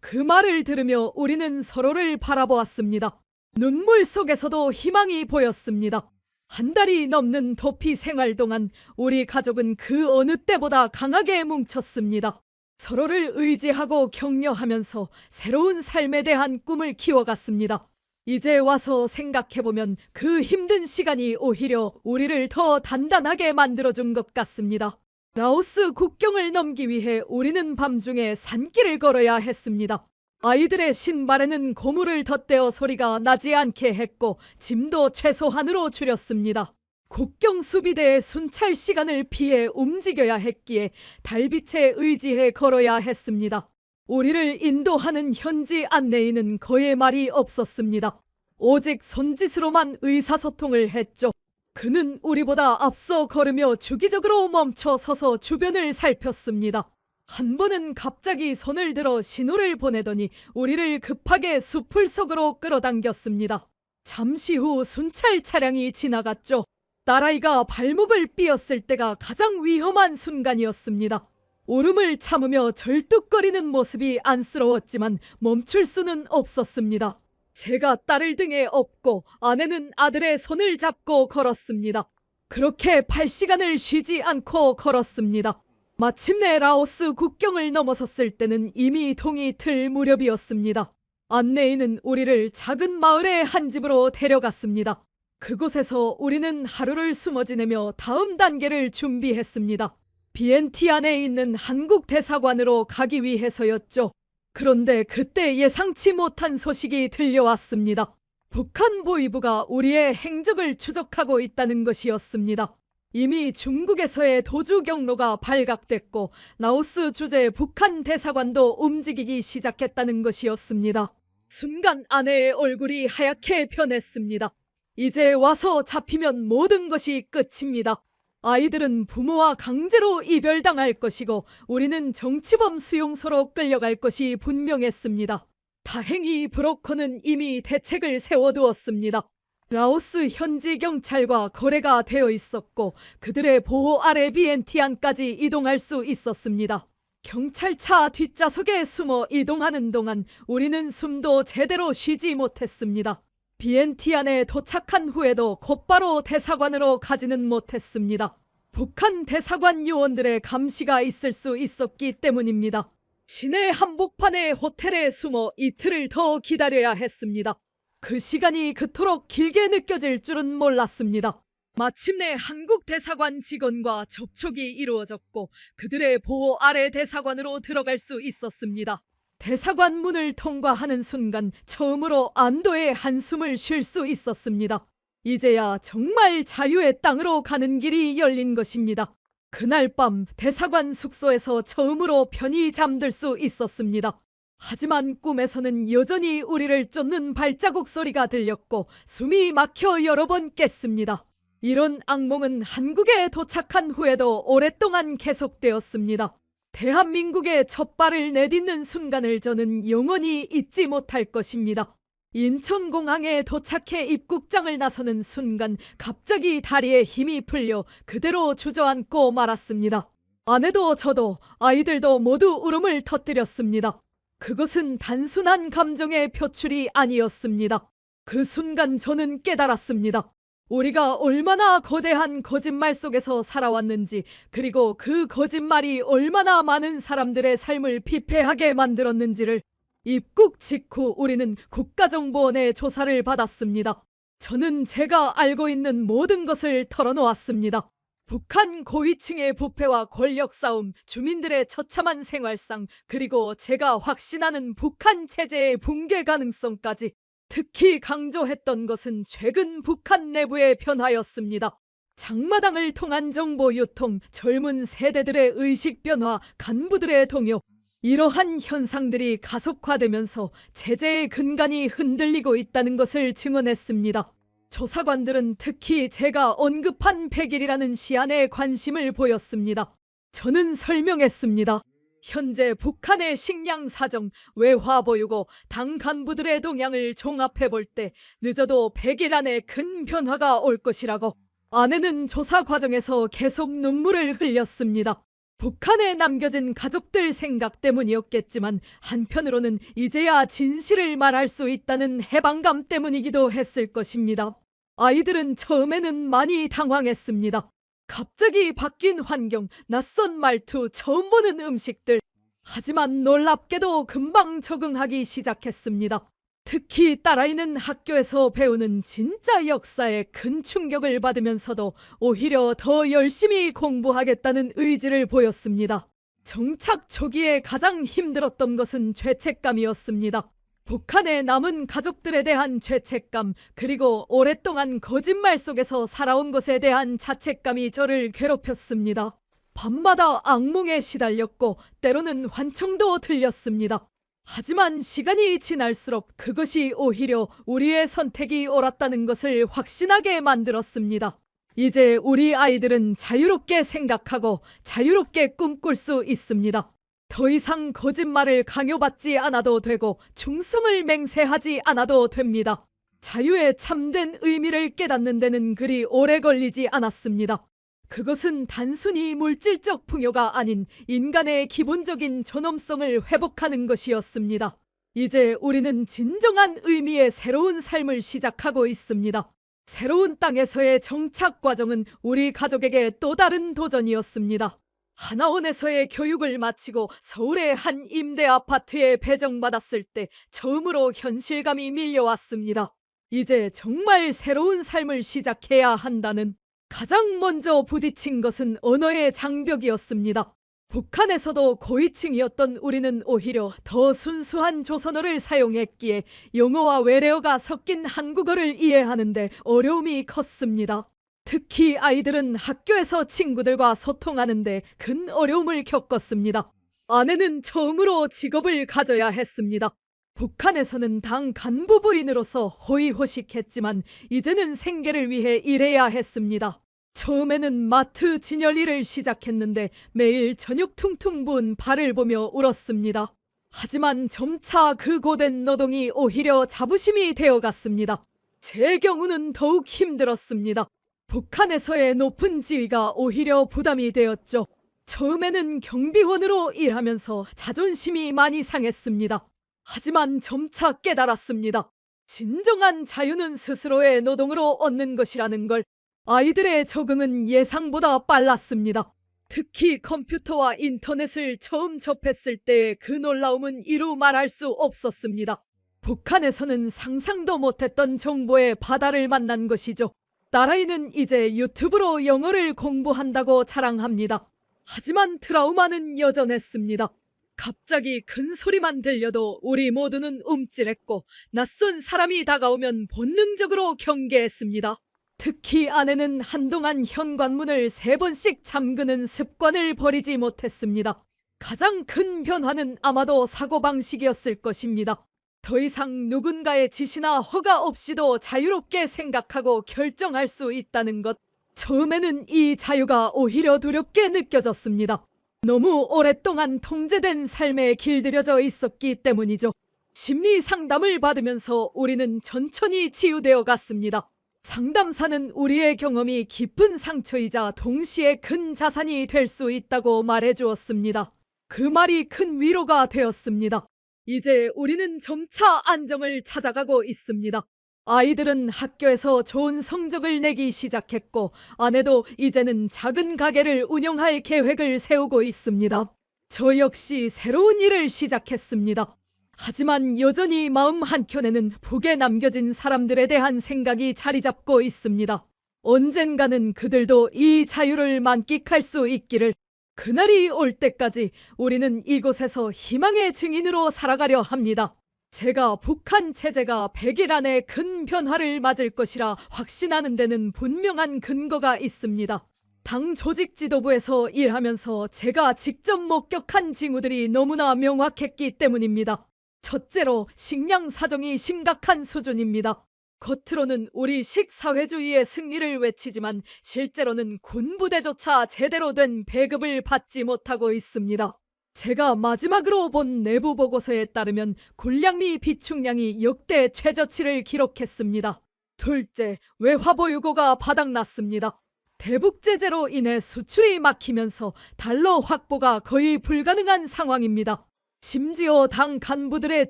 그 말을 들으며 우리는 서로를 바라보았습니다. 눈물 속에서도 희망이 보였습니다. 한 달이 넘는 도피 생활 동안 우리 가족은 그 어느 때보다 강하게 뭉쳤습니다. 서로를 의지하고 격려하면서 새로운 삶에 대한 꿈을 키워갔습니다. 이제 와서 생각해보면 그 힘든 시간이 오히려 우리를 더 단단하게 만들어준 것 같습니다. 라오스 국경을 넘기 위해 우리는 밤중에 산길을 걸어야 했습니다. 아이들의 신발에는 고무를 덧대어 소리가 나지 않게 했고 짐도 최소한으로 줄였습니다. 국경 수비대의 순찰 시간을 피해 움직여야 했기에 달빛에 의지해 걸어야 했습니다. 우리를 인도하는 현지 안내인은 거의 말이 없었습니다. 오직 손짓으로만 의사소통을 했죠. 그는 우리보다 앞서 걸으며 주기적으로 멈춰 서서 주변을 살폈습니다. 한 번은 갑자기 손을 들어 신호를 보내더니 우리를 급하게 숲을 속으로 끌어당겼습니다. 잠시 후 순찰 차량이 지나갔죠. 딸아이가 발목을 삐었을 때가 가장 위험한 순간이었습니다. 울음을 참으며 절뚝거리는 모습이 안쓰러웠지만 멈출 수는 없었습니다. 제가 딸을 등에 업고 아내는 아들의 손을 잡고 걸었습니다. 그렇게 8시간을 쉬지 않고 걸었습니다. 마침내 라오스 국경을 넘어섰을 때는 이미 동이 틀 무렵이었습니다. 안내인은 우리를 작은 마을의 한 집으로 데려갔습니다. 그곳에서 우리는 하루를 숨어 지내며 다음 단계를 준비했습니다. 비엔티안에 있는 한국 대사관으로 가기 위해서였죠. 그런데 그때 예상치 못한 소식이 들려왔습니다. 북한 보위부가 우리의 행적을 추적하고 있다는 것이었습니다. 이미 중국에서의 도주 경로가 발각됐고 라오스 주재 북한 대사관도 움직이기 시작했다는 것이었습니다. 순간 아내의 얼굴이 하얗게 변했습니다. 이제 와서 잡히면 모든 것이 끝입니다. 아이들은 부모와 강제로 이별당할 것이고 우리는 정치범 수용소로 끌려갈 것이 분명했습니다. 다행히 브로커는 이미 대책을 세워두었습니다. 라오스 현지 경찰과 거래가 되어 있었고 그들의 보호 아래 비엔티안까지 이동할 수 있었습니다. 경찰차 뒷좌석에 숨어 이동하는 동안 우리는 숨도 제대로 쉬지 못했습니다. 비엔티안에 도착한 후에도 곧바로 대사관으로 가지는 못했습니다. 북한 대사관 요원들의 감시가 있을 수 있었기 때문입니다. 시내 한복판의 호텔에 숨어 이틀을 더 기다려야 했습니다. 그 시간이 그토록 길게 느껴질 줄은 몰랐습니다. 마침내 한국 대사관 직원과 접촉이 이루어졌고 그들의 보호 아래 대사관으로 들어갈 수 있었습니다. 대사관 문을 통과하는 순간 처음으로 안도의 한숨을 쉴 수 있었습니다. 이제야 정말 자유의 땅으로 가는 길이 열린 것입니다. 그날 밤 대사관 숙소에서 처음으로 편히 잠들 수 있었습니다. 하지만 꿈에서는 여전히 우리를 쫓는 발자국 소리가 들렸고 숨이 막혀 여러 번 깼습니다. 이런 악몽은 한국에 도착한 후에도 오랫동안 계속되었습니다. 대한민국의 첫 발을 내딛는 순간을 저는 영원히 잊지 못할 것입니다. 인천공항에 도착해 입국장을 나서는 순간 갑자기 다리에 힘이 풀려 그대로 주저앉고 말았습니다. 아내도 저도 아이들도 모두 울음을 터뜨렸습니다. 그것은 단순한 감정의 표출이 아니었습니다. 그 순간 저는 깨달았습니다. 우리가 얼마나 거대한 거짓말 속에서 살아왔는지, 그리고 그 거짓말이 얼마나 많은 사람들의 삶을 피폐하게 만들었는지를. 입국 직후 우리는 국가정보원의 조사를 받았습니다. 저는 제가 알고 있는 모든 것을 털어놓았습니다. 북한 고위층의 부패와 권력 싸움, 주민들의 처참한 생활상, 그리고 제가 확신하는 북한 체제의 붕괴 가능성까지. 특히 강조했던 것은 최근 북한 내부의 변화였습니다. 장마당을 통한 정보 유통, 젊은 세대들의 의식 변화, 간부들의 동요. 이러한 현상들이 가속화되면서 체제의 근간이 흔들리고 있다는 것을 증언했습니다. 조사관들은 특히 제가 언급한 100일이라는 시한에 관심을 보였습니다. 저는 설명했습니다. 현재 북한의 식량 사정, 외화 보유고 당 간부들의 동향을 종합해 볼 때 늦어도 100일 안에 큰 변화가 올 것이라고. 아내는 조사 과정에서 계속 눈물을 흘렸습니다. 북한에 남겨진 가족들 생각 때문이었겠지만 한편으로는 이제야 진실을 말할 수 있다는 해방감 때문이기도 했을 것입니다. 아이들은 처음에는 많이 당황했습니다. 갑자기 바뀐 환경, 낯선 말투, 처음 보는 음식들. 하지만 놀랍게도 금방 적응하기 시작했습니다. 특히 딸아이는 학교에서 배우는 진짜 역사에 큰 충격을 받으면서도 오히려 더 열심히 공부하겠다는 의지를 보였습니다. 정착 초기에 가장 힘들었던 것은 죄책감이었습니다. 북한에 남은 가족들에 대한 죄책감, 그리고 오랫동안 거짓말 속에서 살아온 것에 대한 자책감이 저를 괴롭혔습니다. 밤마다 악몽에 시달렸고 때로는 환청도 들렸습니다. 하지만 시간이 지날수록 그것이 오히려 우리의 선택이 옳았다는 것을 확신하게 만들었습니다. 이제 우리 아이들은 자유롭게 생각하고 자유롭게 꿈꿀 수 있습니다. 더 이상 거짓말을 강요받지 않아도 되고 충성을 맹세하지 않아도 됩니다. 자유의 참된 의미를 깨닫는 데는 그리 오래 걸리지 않았습니다. 그것은 단순히 물질적 풍요가 아닌 인간의 기본적인 존엄성을 회복하는 것이었습니다. 이제 우리는 진정한 의미의 새로운 삶을 시작하고 있습니다. 새로운 땅에서의 정착 과정은 우리 가족에게 또 다른 도전이었습니다. 하나원에서의 교육을 마치고 서울의 한 임대 아파트에 배정받았을 때 처음으로 현실감이 밀려왔습니다. 이제 정말 새로운 삶을 시작해야 한다는. 가장 먼저 부딪힌 것은 언어의 장벽이었습니다. 북한에서도 고위층이었던 우리는 오히려 더 순수한 조선어를 사용했기에 영어와 외래어가 섞인 한국어를 이해하는데 어려움이 컸습니다. 특히 아이들은 학교에서 친구들과 소통하는데 큰 어려움을 겪었습니다. 아내는 처음으로 직업을 가져야 했습니다. 북한에서는 당 간부부인으로서 호의호식했지만 이제는 생계를 위해 일해야 했습니다. 처음에는 마트 진열 일을 시작했는데 매일 저녁 퉁퉁 부은 발을 보며 울었습니다. 하지만 점차 그 고된 노동이 오히려 자부심이 되어갔습니다. 제 경우는 더욱 힘들었습니다. 북한에서의 높은 지위가 오히려 부담이 되었죠. 처음에는 경비원으로 일하면서 자존심이 많이 상했습니다. 하지만 점차 깨달았습니다. 진정한 자유는 스스로의 노동으로 얻는 것이라는 걸. 아이들의 적응은 예상보다 빨랐습니다. 특히 컴퓨터와 인터넷을 처음 접했을 때의 그 놀라움은 이루 말할 수 없었습니다. 북한에서는 상상도 못했던 정보의 바다를 만난 것이죠. 딸아이는 이제 유튜브로 영어를 공부한다고 자랑합니다. 하지만 트라우마는 여전했습니다. 갑자기 큰 소리만 들려도 우리 모두는 움찔했고 낯선 사람이 다가오면 본능적으로 경계했습니다. 특히 아내는 한동안 현관문을 3번씩 잠그는 습관을 버리지 못했습니다. 가장 큰 변화는 아마도 사고방식이었을 것입니다. 더 이상 누군가의 지시나 허가 없이도 자유롭게 생각하고 결정할 수 있다는 것. 처음에는 이 자유가 오히려 두렵게 느껴졌습니다. 너무 오랫동안 통제된 삶에 길들여져 있었기 때문이죠. 심리 상담을 받으면서 우리는 천천히 치유되어 갔습니다. 상담사는 우리의 경험이 깊은 상처이자 동시에 큰 자산이 될 수 있다고 말해주었습니다. 그 말이 큰 위로가 되었습니다. 이제 우리는 점차 안정을 찾아가고 있습니다. 아이들은 학교에서 좋은 성적을 내기 시작했고 아내도 이제는 작은 가게를 운영할 계획을 세우고 있습니다. 저 역시 새로운 일을 시작했습니다. 하지만 여전히 마음 한켠에는 북에 남겨진 사람들에 대한 생각이 자리 잡고 있습니다. 언젠가는 그들도 이 자유를 만끽할 수 있기를. 그날이 올 때까지 우리는 이곳에서 희망의 증인으로 살아가려 합니다. 제가 북한 체제가 100일 안에 큰 변화를 맞을 것이라 확신하는 데는 분명한 근거가 있습니다. 당 조직 지도부에서 일하면서 제가 직접 목격한 징후들이 너무나 명확했기 때문입니다. 첫째로 식량 사정이 심각한 수준입니다. 겉으로는 우리식 사회주의의 승리를 외치지만 실제로는 군부대조차 제대로 된 배급을 받지 못하고 있습니다. 제가 마지막으로 본 내부 보고서에 따르면 군량미 비축량이 역대 최저치를 기록했습니다. 둘째, 외화보유고가 바닥났습니다. 대북 제재로 인해 수출이 막히면서 달러 확보가 거의 불가능한 상황입니다. 심지어 당 간부들의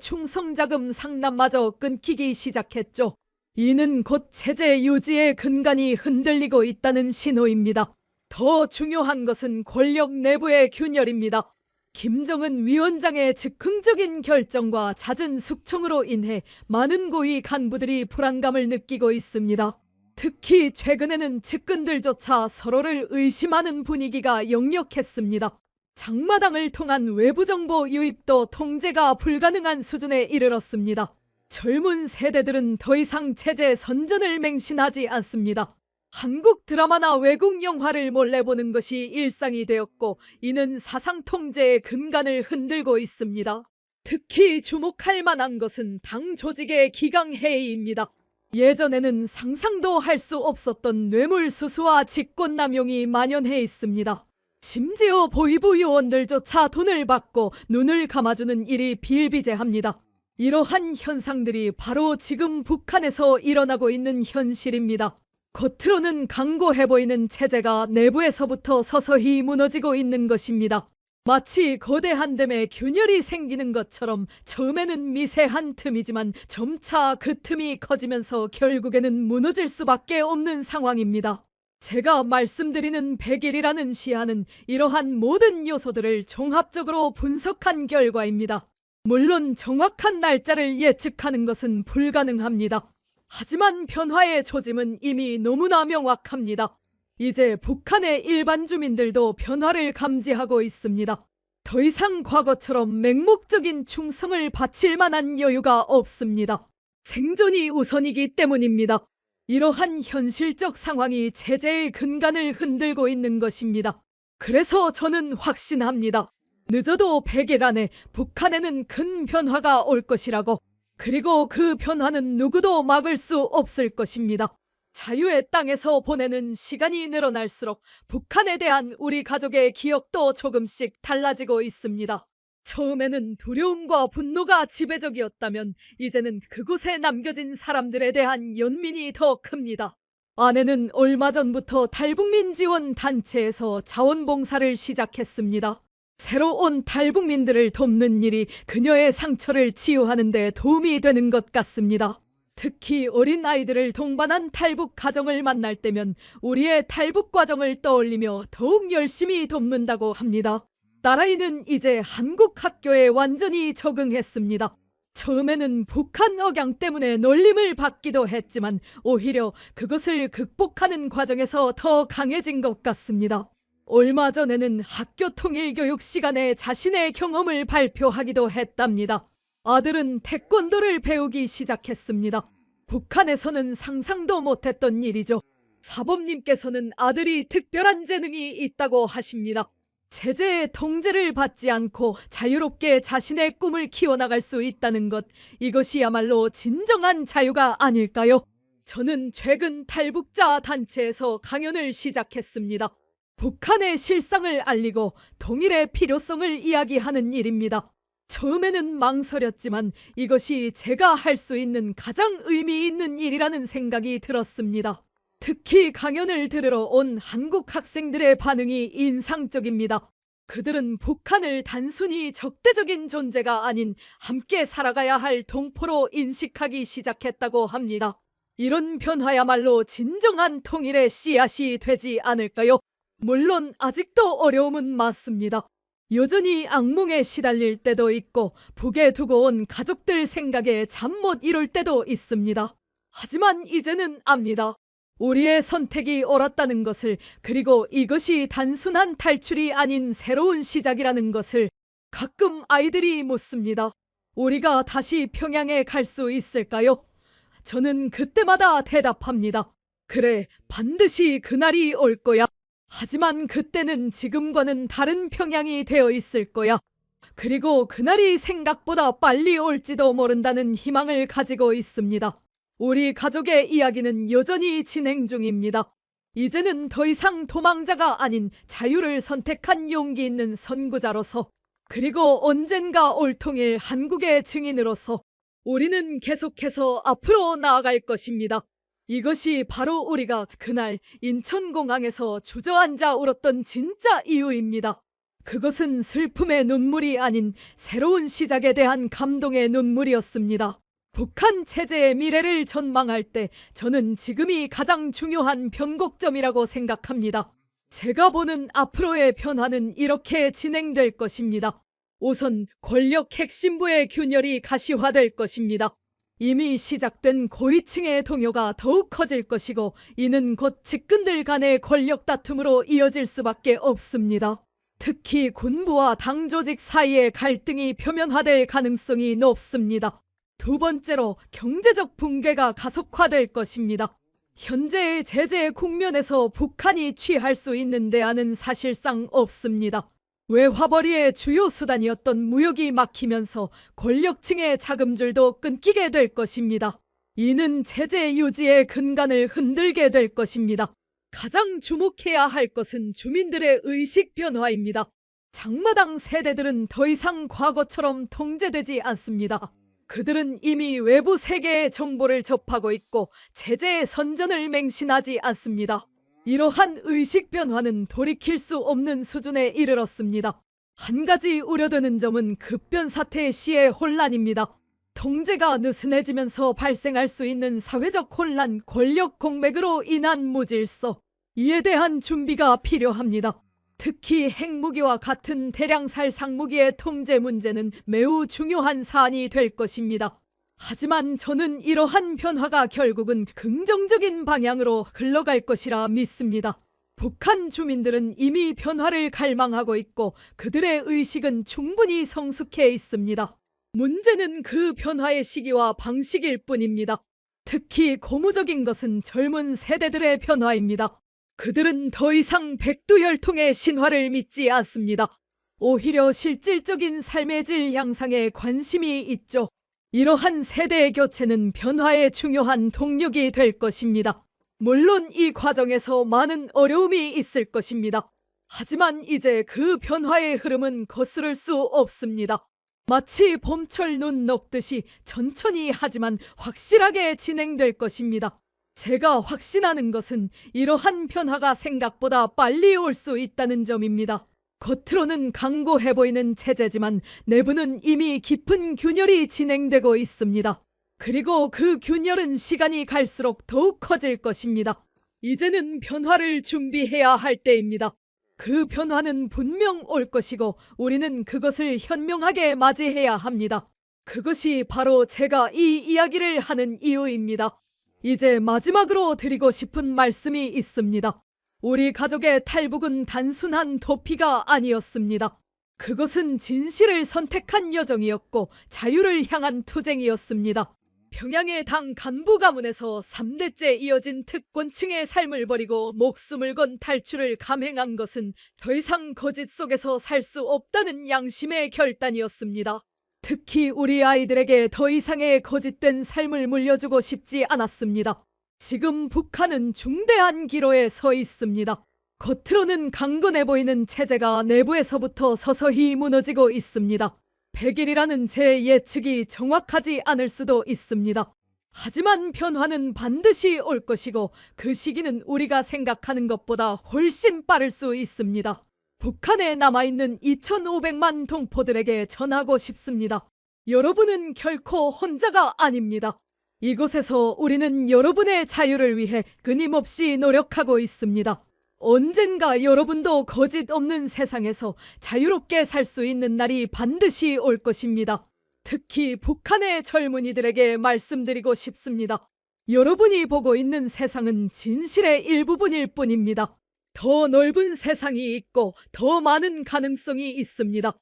충성자금 상납마저 끊기기 시작했죠. 이는 곧 체제 유지의 근간이 흔들리고 있다는 신호입니다. 더 중요한 것은 권력 내부의 균열입니다. 김정은 위원장의 즉흥적인 결정과 잦은 숙청으로 인해 많은 고위 간부들이 불안감을 느끼고 있습니다. 특히 최근에는 측근들조차 서로를 의심하는 분위기가 역력했습니다. 장마당을 통한 외부 정보 유입도 통제가 불가능한 수준에 이르렀습니다. 젊은 세대들은 더 이상 체제 선전을 맹신하지 않습니다. 한국 드라마나 외국 영화를 몰래 보는 것이 일상이 되었고, 이는 사상 통제의 근간을 흔들고 있습니다. 특히 주목할 만한 것은 당 조직의 기강해이입니다. 예전에는 상상도 할 수 없었던 뇌물수수와 직권남용이 만연해 있습니다. 심지어 보위부 요원들조차 돈을 받고 눈을 감아주는 일이 비일비재합니다. 이러한 현상들이 바로 지금 북한에서 일어나고 있는 현실입니다. 겉으로는 강고해 보이는 체제가 내부에서부터 서서히 무너지고 있는 것입니다. 마치 거대한 댐에 균열이 생기는 것처럼 처음에는 미세한 틈이지만 점차 그 틈이 커지면서 결국에는 무너질 수밖에 없는 상황입니다. 제가 말씀드리는 100일이라는 시한은 이러한 모든 요소들을 종합적으로 분석한 결과입니다. 물론 정확한 날짜를 예측하는 것은 불가능합니다. 하지만 변화의 조짐은 이미 너무나 명확합니다. 이제 북한의 일반 주민들도 변화를 감지하고 있습니다. 더 이상 과거처럼 맹목적인 충성을 바칠 만한 여유가 없습니다. 생존이 우선이기 때문입니다. 이러한 현실적 상황이 체제의 근간을 흔들고 있는 것입니다. 그래서 저는 확신합니다. 늦어도 100일 안에 북한에는 큰 변화가 올 것이라고. 그리고 그 변화는 누구도 막을 수 없을 것입니다. 자유의 땅에서 보내는 시간이 늘어날수록 북한에 대한 우리 가족의 기억도 조금씩 달라지고 있습니다. 처음에는 두려움과 분노가 지배적이었다면 이제는 그곳에 남겨진 사람들에 대한 연민이 더 큽니다. 아내는 얼마 전부터 탈북민 지원 단체에서 자원봉사를 시작했습니다. 새로 온 탈북민들을 돕는 일이 그녀의 상처를 치유하는 데 도움이 되는 것 같습니다. 특히 어린 아이들을 동반한 탈북 가정을 만날 때면 우리의 탈북 과정을 떠올리며 더욱 열심히 돕는다고 합니다. 딸아이는 이제 한국 학교에 완전히 적응했습니다. 처음에는 북한 억양 때문에 놀림을 받기도 했지만 오히려 그것을 극복하는 과정에서 더 강해진 것 같습니다. 얼마 전에는 학교 통일교육 시간에 자신의 경험을 발표하기도 했답니다. 아들은 태권도를 배우기 시작했습니다. 북한에서는 상상도 못했던 일이죠. 사범님께서는 아들이 특별한 재능이 있다고 하십니다. 체제의 통제를 받지 않고 자유롭게 자신의 꿈을 키워나갈 수 있다는 것, 이것이야말로 진정한 자유가 아닐까요? 저는 최근 탈북자 단체에서 강연을 시작했습니다. 북한의 실상을 알리고 통일의 필요성을 이야기하는 일입니다. 처음에는 망설였지만 이것이 제가 할 수 있는 가장 의미 있는 일이라는 생각이 들었습니다. 특히 강연을 들으러 온 한국 학생들의 반응이 인상적입니다. 그들은 북한을 단순히 적대적인 존재가 아닌 함께 살아가야 할 동포로 인식하기 시작했다고 합니다. 이런 변화야말로 진정한 통일의 씨앗이 되지 않을까요? 물론 아직도 어려움은 많습니다. 여전히 악몽에 시달릴 때도 있고 북에 두고 온 가족들 생각에 잠 못 이룰 때도 있습니다. 하지만 이제는 압니다. 우리의 선택이 옳았다는 것을, 그리고 이것이 단순한 탈출이 아닌 새로운 시작이라는 것을. 가끔 아이들이 묻습니다. 우리가 다시 평양에 갈 수 있을까요? 저는 그때마다 대답합니다. 그래, 반드시 그날이 올 거야. 하지만 그때는 지금과는 다른 평양이 되어 있을 거야. 그리고 그날이 생각보다 빨리 올지도 모른다는 희망을 가지고 있습니다. 우리 가족의 이야기는 여전히 진행 중입니다. 이제는 더 이상 도망자가 아닌 자유를 선택한 용기 있는 선구자로서, 그리고 언젠가 올 통일 한국의 증인으로서 우리는 계속해서 앞으로 나아갈 것입니다. 이것이 바로 우리가 그날 인천공항에서 주저앉아 울었던 진짜 이유입니다. 그것은 슬픔의 눈물이 아닌 새로운 시작에 대한 감동의 눈물이었습니다. 북한 체제의 미래를 전망할 때 저는 지금이 가장 중요한 변곡점이라고 생각합니다. 제가 보는 앞으로의 변화는 이렇게 진행될 것입니다. 우선 권력 핵심부의 균열이 가시화될 것입니다. 이미 시작된 고위층의 동요가 더욱 커질 것이고 이는 곧 측근들 간의 권력 다툼으로 이어질 수밖에 없습니다. 특히 군부와 당 조직 사이의 갈등이 표면화될 가능성이 높습니다. 두 번째로 경제적 붕괴가 가속화될 것입니다. 현재의 제재 국면에서 북한이 취할 수 있는 대안은 사실상 없습니다. 외화벌이의 주요 수단이었던 무역이 막히면서 권력층의 자금줄도 끊기게 될 것입니다. 이는 제재 유지의 근간을 흔들게 될 것입니다. 가장 주목해야 할 것은 주민들의 의식 변화입니다. 장마당 세대들은 더 이상 과거처럼 통제되지 않습니다. 그들은 이미 외부 세계의 정보를 접하고 있고 제재의 선전을 맹신하지 않습니다. 이러한 의식 변화는 돌이킬 수 없는 수준에 이르렀습니다. 한 가지 우려되는 점은 급변 사태 시의 혼란입니다. 통제가 느슨해지면서 발생할 수 있는 사회적 혼란, 권력 공백으로 인한 무질서, 이에 대한 준비가 필요합니다. 특히 핵무기와 같은 대량살 상무기의 통제 문제는 매우 중요한 사안이 될 것입니다. 하지만 저는 이러한 변화가 결국은 긍정적인 방향으로 흘러갈 것이라 믿습니다. 북한 주민들은 이미 변화를 갈망하고 있고 그들의 의식은 충분히 성숙해 있습니다. 문제는 그 변화의 시기와 방식일 뿐입니다. 특히 고무적인 것은 젊은 세대들의 변화입니다. 그들은 더 이상 백두혈통의 신화를 믿지 않습니다. 오히려 실질적인 삶의 질 향상에 관심이 있죠. 이러한 세대의 교체는 변화의 중요한 동력이 될 것입니다. 물론 이 과정에서 많은 어려움이 있을 것입니다. 하지만 이제 그 변화의 흐름은 거스를 수 없습니다. 마치 봄철 눈 녹듯이 천천히 하지만 확실하게 진행될 것입니다. 제가 확신하는 것은 이러한 변화가 생각보다 빨리 올 수 있다는 점입니다. 겉으로는 강고해 보이는 체제지만 내부는 이미 깊은 균열이 진행되고 있습니다. 그리고 그 균열은 시간이 갈수록 더욱 커질 것입니다. 이제는 변화를 준비해야 할 때입니다. 그 변화는 분명 올 것이고 우리는 그것을 현명하게 맞이해야 합니다. 그것이 바로 제가 이 이야기를 하는 이유입니다. 이제 마지막으로 드리고 싶은 말씀이 있습니다. 우리 가족의 탈북은 단순한 도피가 아니었습니다. 그것은 진실을 선택한 여정이었고 자유를 향한 투쟁이었습니다. 평양의 당 간부 가문에서 3대째 이어진 특권층의 삶을 버리고 목숨을 건 탈출을 감행한 것은 더 이상 거짓 속에서 살 수 없다는 양심의 결단이었습니다. 특히 우리 아이들에게 더 이상의 거짓된 삶을 물려주고 싶지 않았습니다. 지금 북한은 중대한 기로에 서 있습니다. 겉으로는 강건해 보이는 체제가 내부에서부터 서서히 무너지고 있습니다. 100일이라는 제 예측이 정확하지 않을 수도 있습니다. 하지만 변화는 반드시 올 것이고 그 시기는 우리가 생각하는 것보다 훨씬 빠를 수 있습니다. 북한에 남아있는 2,500만 동포들에게 전하고 싶습니다. 여러분은 결코 혼자가 아닙니다. 이곳에서 우리는 여러분의 자유를 위해 끊임없이 노력하고 있습니다. 언젠가 여러분도 거짓 없는 세상에서 자유롭게 살 수 있는 날이 반드시 올 것입니다. 특히 북한의 젊은이들에게 말씀드리고 싶습니다. 여러분이 보고 있는 세상은 진실의 일부분일 뿐입니다. 더 넓은 세상이 있고 더 많은 가능성이 있습니다.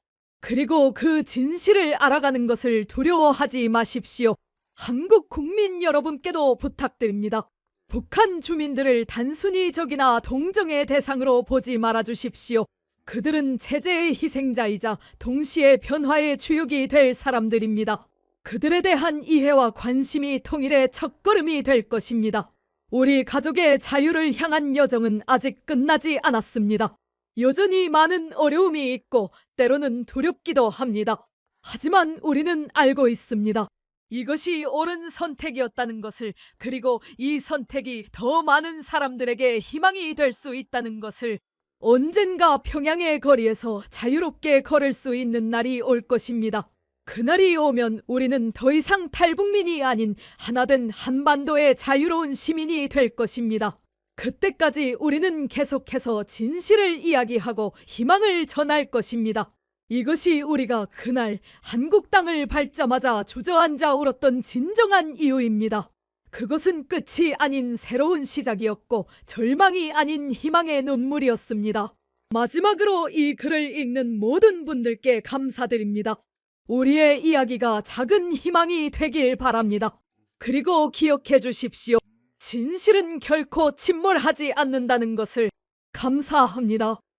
그리고 그 진실을 알아가는 것을 두려워하지 마십시오. 한국 국민 여러분께도 부탁드립니다. 북한 주민들을 단순히 적이나 동정의 대상으로 보지 말아주십시오. 그들은 체제의 희생자이자 동시에 변화의 주역이 될 사람들입니다. 그들에 대한 이해와 관심이 통일의 첫걸음이 될 것입니다. 우리 가족의 자유를 향한 여정은 아직 끝나지 않았습니다. 여전히 많은 어려움이 있고 때로는 두렵기도 합니다. 하지만 우리는 알고 있습니다. 이것이 옳은 선택이었다는 것을, 그리고 이 선택이 더 많은 사람들에게 희망이 될 수 있다는 것을, 언젠가 평양의 거리에서 자유롭게 걸을 수 있는 날이 올 것입니다. 그날이 오면 우리는 더 이상 탈북민이 아닌 하나된 한반도의 자유로운 시민이 될 것입니다. 그때까지 우리는 계속해서 진실을 이야기하고 희망을 전할 것입니다. 이것이 우리가 그날 한국 땅을 밟자마자 주저앉아 울었던 진정한 이유입니다. 그것은 끝이 아닌 새로운 시작이었고 절망이 아닌 희망의 눈물이었습니다. 마지막으로 이 글을 읽는 모든 분들께 감사드립니다. 우리의 이야기가 작은 희망이 되길 바랍니다. 그리고 기억해 주십시오. 진실은 결코 침몰하지 않는다는 것을. 감사합니다.